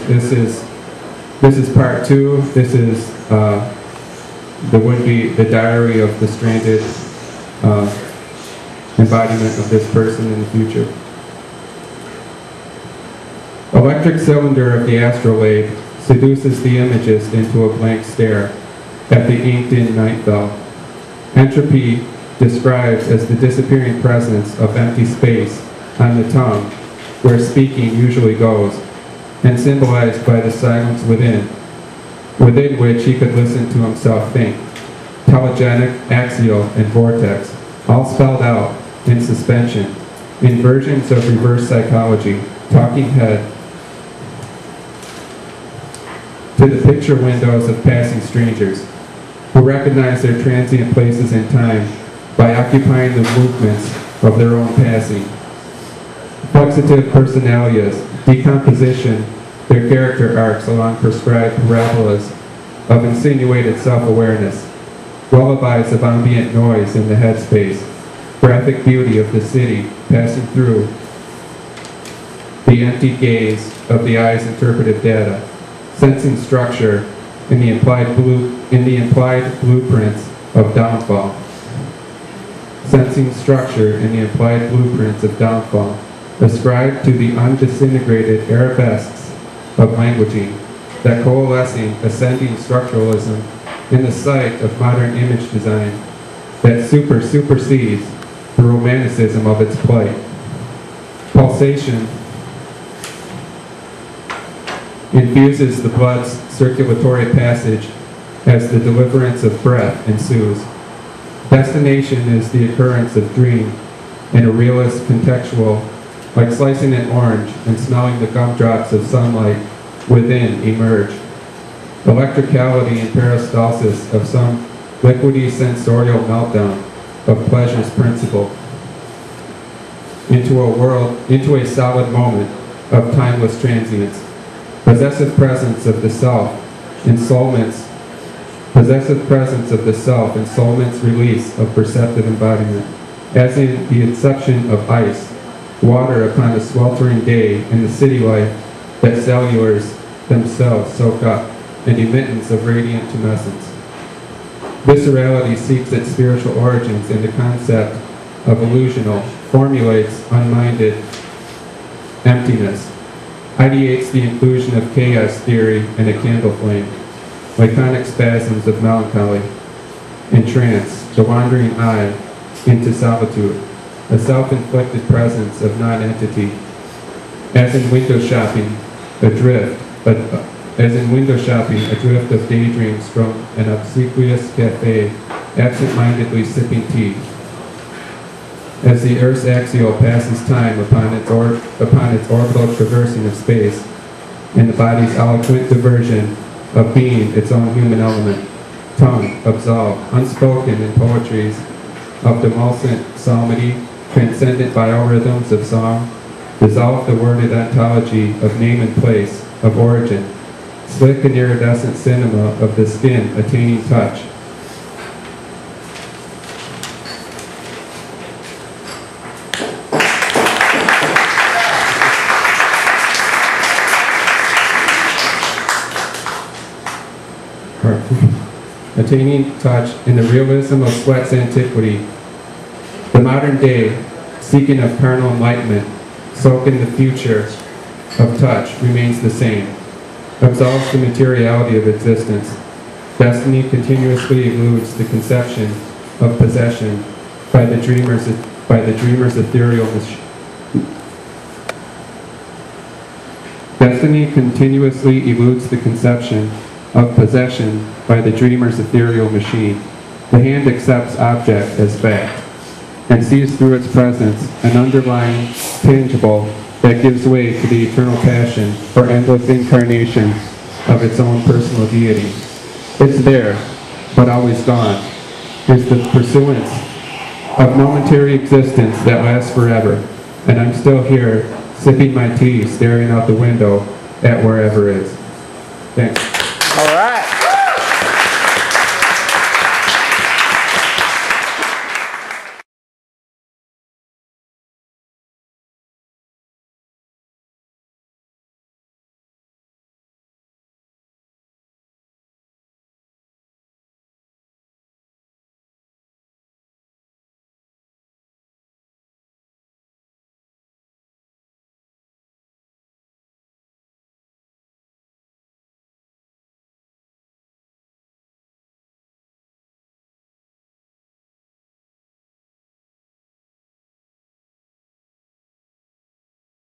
This is part 2. This is the diary of the stranded embodiment of this person in the future. Electric cylinder of the astrolabe seduces the imagist into a blank stare at the inked-in night bell. Entropy describes as the disappearing presence of empty space on the tongue, where speaking usually goes, and symbolized by the silence within which he could listen to himself think. Telegenic, axial, and vortex, all spelled out in suspension, in versions of reverse psychology, talking head, to the picture windows of passing strangers, who recognize their transient places in time by occupying the movements of their own passing. Flexitive personalias, decomposition, their character arcs along prescribed parabolas of insinuated self-awareness, lullabies of ambient noise in the headspace, graphic beauty of the city passing through the empty gaze of the eye's interpretive data, sensing structure in the implied blueprints of downfall. Sensing structure in the implied blueprints of downfall, ascribed to the undisintegrated arabesques of languaging, that coalescing, ascending structuralism in the sight of modern image design that supersedes the romanticism of its plight. Pulsation infuses the blood's circulatory passage as the deliverance of breath ensues. Destination is the occurrence of dream in a realist contextual, like slicing an orange and smelling the gumdrops of sunlight within emerge. Electricality and peristalsis of some liquidy sensorial meltdown of pleasure's principle into a solid moment of timeless transience. Possessive presence of the self, ensoulment's release of perceptive embodiment, as in the inception of ice, water upon a sweltering day in the city life that cellulars themselves soak up, and emittance of radiant tumescence. Viscerality seeks its spiritual origins in the concept of illusional, formulates unminded emptiness, ideates the inclusion of chaos theory in a candle flame, laconic spasms of melancholy, entrance, the wandering eye into solitude, a self-inflicted presence of non-entity, as in window shopping, adrift of daydreams from an obsequious cafe, absent-mindedly sipping tea. As the Earth's axial passes time upon its orbital traversing of space, and the body's eloquent diversion of being its own human element, tongue, absolved, unspoken in poetries of demulcent psalmody, transcendent biorhythms of song, dissolve the worded ontology of name and place, of origin, slick and iridescent cinema of the skin attaining touch. Attaining touch in the realism of Sweat's antiquity. The modern day, seeking of carnal enlightenment, soak in the future of touch, remains the same, absolves the materiality of existence. Destiny continuously eludes the conception of possession by the dreamer's ethereal machine. Destiny continuously eludes the conception of possession by the dreamer's ethereal machine. The hand accepts object as fact, and sees through its presence an underlying tangible that gives way to the eternal passion for endless incarnation of its own personal deity. It's there, but always gone, is the pursuance of momentary existence that lasts forever, and I'm still here, sipping my tea, staring out the window at wherever is. Thanks. All right.